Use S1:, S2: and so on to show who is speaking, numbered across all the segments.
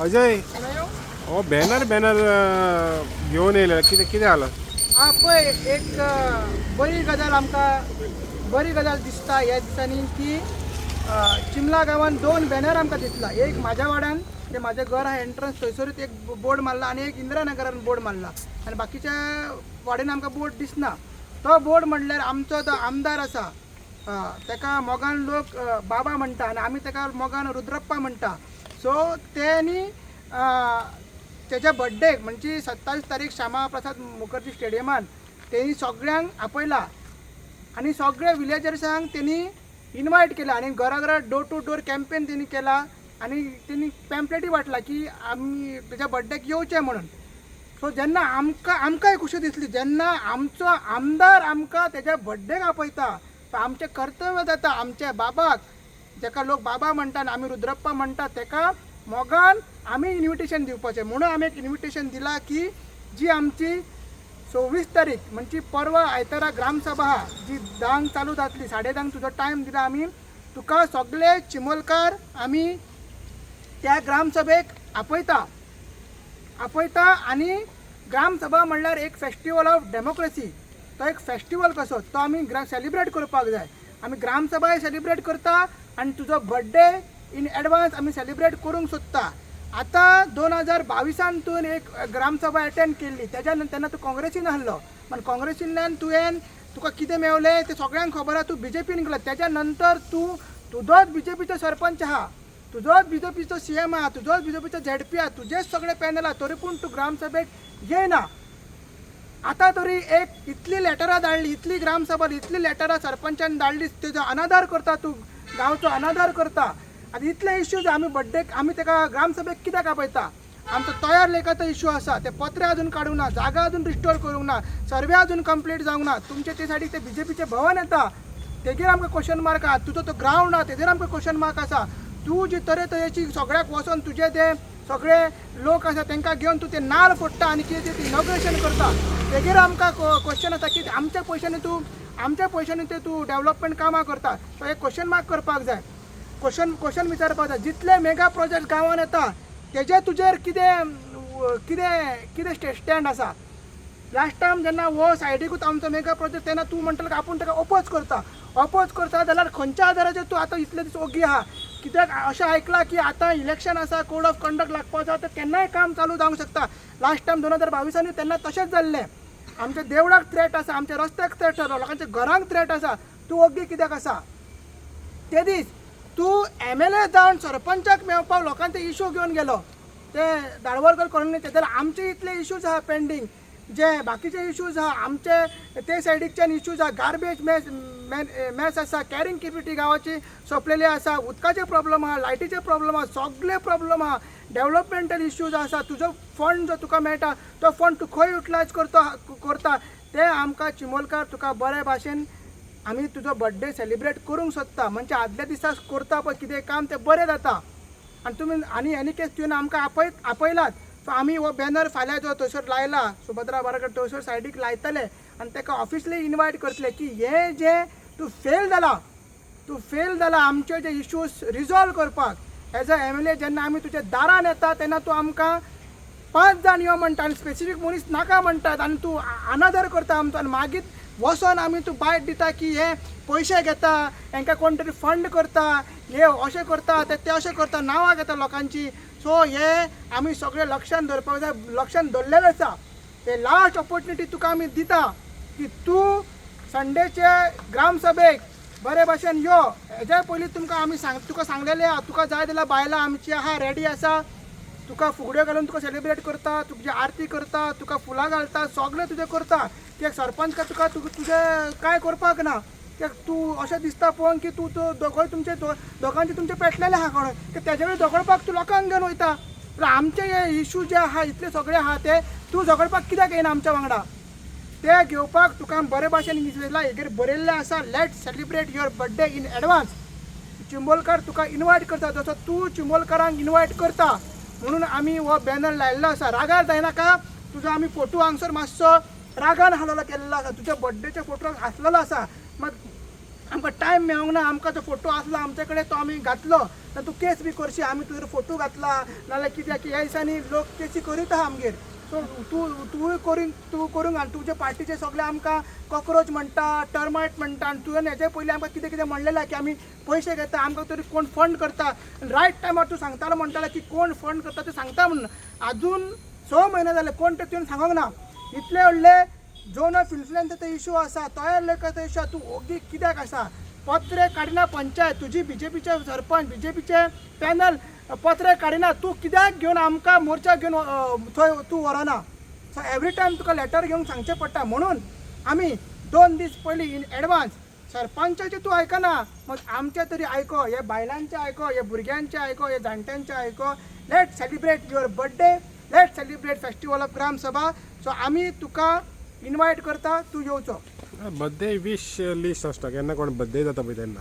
S1: अजय हो banner banner घेऊन येयले कितें कितें जालां?
S2: पळय एक बरी गजाल आमकां बरी गजाल दिसता ह्या दिसांनी की चिमला गांवांत 2 बॅनर आमकां दिसला. एक म्हाज्या वाड्यान ते म्हाजें घर आहा एंट्रन्स थंयसरूच एक बोर्ड मारला आनी एक इंदिरानगरान बोर्ड मारला आनी बाकीच्या वाड्यान आमकां बोर्ड दिसना. तो बोर्ड म्हणल्यार आमचो तो आमदार आसा तेका मोगान लोक बाबा म्हणटा आनी आमी तेका मोगान रुद्रप्पा म्हणटा. सो तेणी तेच्या बर्थडेक म्हणजे 27 तारीख श्यामा प्रसाद मुखर्जी स्टेडियमान तेणी सगळ्यांक आपयला आनी सगळे विलेजर्सांक तेणी इन्वायट केला आनी घरा डोर टू डोर कॅम्पेन तेणी केला आनी तेणी पॅम्पलेटी वाटला की आमी तेच्या बर्थडेक येवचें म्हणून. सो जेन्ना आमकांय खुशी दिसली जेन्ना आमचो आमदार आमकां तेच्या बर्थडेक आपयता आमचें कर्तव्य जाता आमच्या बाबाक जेका लोक बाबा म्हणटा आनी आमी रुद्रप्पा म्हणटा तेका मोगान आमी इन्विटेशन दिवपाचें म्हणून आमी एक इन्विटेशन दिला की जी आमची 26 तारीख म्हणजे परवा आयतारा ग्रामसभा आहा जी 10 चालू जातली 10:30 तुजो टायम दिला आमी तुका सगळे चिमोलकार आमी त्या ग्रामसभेक आपयता आनी ग्रामसभा म्हणल्यार एक फेस्टिवल ऑफ डेमोक्रेसी. तो एक फेस्टिवल कसो तो आमी सेलिब्रेट करपाक जाय. आमी ग्रामसभाय सेलिब्रेट करता आनी तुजो बर्थडे इन एडवान्स आमी सेलिब्रेट करूंक सोदता. आतां 2022 तून एक ग्रामसभा अटेंड केल्ली तेन्ना तूं काँग्रेसीन आहलो पण काँग्रेसींतल्यान तुका कितें मेवलें तें सगळ्यांक खबर आहा. तूं बीजेपीन गेलो तेच्या नंतर तुजोच बीजेपीचो सरपंच आहा तुजोच बीजेपीचो सीएम आहा तुजोच बीजेपीचो झेडपी आहा तुजेच सगळे पॅनल आहा तरी पूण तूं ग्रामसभेक येयना. आतां तरी एक इतली लेटरां धाडली इतली ग्रामसभा इतली लेटरां सरपंचान धाडली तेजो अनादार करता तूं गांवचो अनादार करता. आतां इतले इश्यूज आमी बर्थडेक आमी तेका ग्रामसभेक कित्याक आपयता? आमचो तयार लेखाचो इश्यू आसा ते पत्रे अजून काडूंक ना जागा अजून रिस्टोर करूंक ना सर्वे अजून कंप्लीट जावंक ना तुमचे ते सायडीक ते बीजेपीचे भवन येता तेजेर आमकां क्वेश्चन मार्क आहा तुजो तो ग्रावंड आहा तेजेर आमकां क्वेश्चन मार्क आसा. तूं जी तरेची सगळ्याक वचोन तुजे ते सगळे लोक आसा तांकां घेवन तूं ते नाल्ल फोडटा आनी कितें ते इनॉग्रेशन करता तेजेर आमकां क्वेश्चन आसा की आमच्या पयशांनी ते तूं डेव्हलपमेंट कामां करता. सो एक क्वेश्चन मार्क करपाक जाय क्वेश्चन विचारपाक जाय. जितले मेगा प्रोजेक्ट गांवांत येता तेजे तुजेर कितें स्टँड आसा? लास्ट टायम जेन्ना हो सायडीकूच आमचो मेगा प्रोजेक्ट तेन्ना तूं म्हणटलो आपूण ताका अपोज करता जाल्यार खंयच्या आदाराचेर तूं आतां इतले दीस ओगी आहा? कित्याक अशें आयकलां की आतां इलेक्शन आसा कोड ऑफ कंडक्ट लागपाक जाता तर केन्नाय काम चालू जावंक शकता. लास्ट टायम 2022 तेन्ना तशेंच जाल्लें. आमच्या देवळाक थ्रेट आसा आमच्या रस्त्याक थ्रेट आसा लोकांच्या घरांक थ्रेट आसा तूं ओगी कित्याक आसा? ते दीस तूं MLA जावन सरपंचाक मेळपाक लोकांचे इश्यू घेवन गेलो ते दाळवरकर कॉलनी ते जाल्यार आमचे इतले इश्यूज आहा पेंडींग जे बाकीचे इश्यूज आहा आमचे ते सायडीच्यान इश्यूज आहा गार्बेज मॅस आसा कॅरिंग कॅपिटी गांवाची सोंपलेली आसा उदकाचे प्रॉब्लम आहा लायटीचे प्रॉब्लम आहा सगळे प्रॉब्लम आहा डेव्हलपमेंटल इश्यूज आसा. तुजो फंड जो तुका मेळटा तो फंड तूं खंय युटिलायज करता ते आमकां चिमोलकार तुका बरे भाशेन आमी तुजो बर्थडे सेलिब्रेट करूंक सोदता म्हणजे आदल्या दिसा करता पळय कितें काम तें बरें जाता. आनी तुमी आनी एनी केस तुवें आमकां आपयलात सो आमी हो बॅनर फाल्यां जो थंयसर लायला सुभद्रा बाराकर थंयसर सायडीक लायतले आनी ताका ऑफिसली इन्वायट करतले की हे जे तूं फेल जाला आमचे जे इश्यूज रिजॉल्व करपाक एज अ MLA जेन्ना आमी तुज्या दारान येता तेन्ना तूं आमकां 5 जाण यो म्हणटा आनी स्पेसिफीक मनीस नाका म्हणटात आनी तूं अनादर करता आमचो आनी मागीर वचोन आमी तूं बायट दिता की हे पयशे घेता हांकां कोण तरी फंड करता हे अशें करता ते अशें करता नांवां घेता लोकांची. सो हे आमी सगळे लक्षांत दवरपाक जाय लक्षांत दवरलेलें आसा. ते लास्ट ऑपॉर्च्युनिटी तुका आमी दिता की तूं संडेचे ग्रामसभेक बरे भाशेन यो. हेज्या पयलीं तुमकां आमी तुका सांगलेलें आहा तुका जाय जाल्यार बायलां आमची आहा रेडी आसा तुका फुगड्यो घालून तुका सेलिब्रेट करता तुजी आरती करता तुका फुलां घालता सगळें तुजें करता. कित्याक सरपंच का तुजें कांय करपाक ना कित्याक तूं अशें दिसता पळोवन की तूं दोगोय तुमचे दोगांचे तुमचे पेटलेले आहा कोण की तेजे वेळी झगडपाक तूं लोकांक घेवन वयता. जाल्यार आमचे हे इश्यू जे आहा इतले सगळे आहा ते तूं झगडपाक कित्याक येना आमच्या वांगडा ते घेवपाक तुका बरे भाशेन दिसलेला हेजेर बरयल्लें आसा let celebrate your birthday in advance. चिंबोलकार तुका इन्वायट करता जसो तूं चिंबोलकारांक इन्वायट करता म्हणून आमी हो बॅनर लायल्लो आसा. रागार जायनाका तुजो आमी फोटो हांगसर मातसो रागान हालोला केल्लो आसा तुज्या बर्थडेच्या फोटोक हांसलेलो आसा मात आमकां टायम मेळोंक ना आमकां तो फोटो आसलो आमचे कडेन तो आमी घातलो ना तू केस बी करशी आमी तुजो फोटो घातला नाल्यार कित्याक ह्या दिसांनी लोक केसी करीत आहा आमगेर सो तूं करूंक घाल तुजे पार्टीचे सगळे आमकां कॉक्रोच म्हणटा टर्मायट म्हणटा आनी तुवें हेजे पयलीं आमकां कितें कितें म्हणलेलें की आमी पयशे घेता आमकां तरी कोण फंड करता रायट टायमार तूं सांगतालो म्हणटालो की कोण फंड करता ते सांगता म्हणून अजून 6 म्हयने जाले कोण ते तुवें सांगूंक ना इतले व्हडले झोन ऑफ इन्फ्लुएन्साचो इशू आसा तोय लेखाचो इशू तूं ओगी कित्याक आसा पत्रे काडिना पंचायत तुजी बीजेपीचे सरपंच बीजेपीचे पॅनल पत्रे काडिना तूं कित्याक घेवन आमकां मोर्चा घेवन थंय तूं व्हरना सो एवरी टायम तुका लेटर घेवंक सांगचें पडटा म्हणून आमी 2 दीस पयलीं इन एडवान्स सरपंचाचे तूं आयकना मग आमचे तरी आयको हे बायलांचे आयको हे भुरग्यांचे आयको हे जाणट्यांचे आयको let celebrate your birthday let celebrate festival of gram sabha so आमी तुका इनवायट करता तूं येवचो
S1: बर्थडे विश लिस्ट आसता केन्ना कोण बर्थडे जाता पळय तेन्ना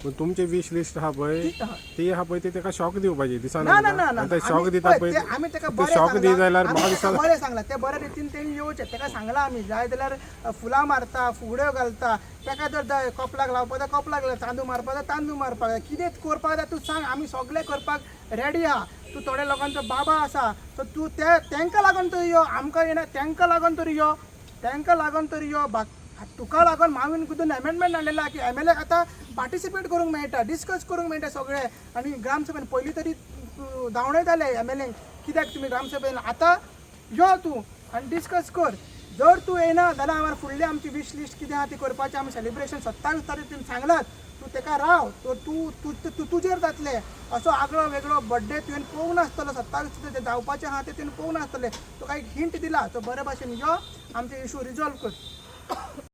S1: पूण तुमचे विश लिस्ट आहा पळय ती आहा पळय ती ताका शॉक दिवपाची दिसना शॉक दिता पळय
S2: आमी ताका
S1: शॉक दी जाल्यार म्हाका दिसता
S2: बरें सांगला ते बऱ्या रितीन तेणी येवचें ताका सांगला आमी जाय जाल्यार फुलां मारता फुगड्यो घालता ताका जर जाय कपलाक लावपाक जाय कपलाक लाव तांदूळ मारपाक जाय तांदूळ मारपाक जाय कितें करपाक जाय तूं सांग आमी सगळे करपाक रेडी आहा तूं थोड्या लोकांचो बाबा आसा सो तूं तांकां लागून तरी यो आमकां येना तांकां लागून तरी यो तुका लागून हांवें कितून एमेंडमेंट हाडलेला की MLA आतां पार्टिसिपेट करूंक मेळटा डिस्कस करूंक मेळटा सगळे आनी ग्रामसभेन पयलीं तरी धांवडे जाले MLA कित्याक तुमी ग्रामसभेन आतां यो तूं आनी डिस्कस कर जर तूं येना जाल्यार आमकां फुडली आमची विश लिस्ट कितें आहा ती करपाचें आमी सेलिब्रेशन 27 तारीख तुमी सांगलात तूं ताका राव तूं तुजेर जातलें असो आगळो वेगळो बर्थडे तुवें पळोवंक नासतलो 27 ते जावपाचें आहा तें तुवें पळोवंक नासतलें तुका एक हिंट दिला तो बरे भाशेन यो आमचे इशू रिजॉल्व कर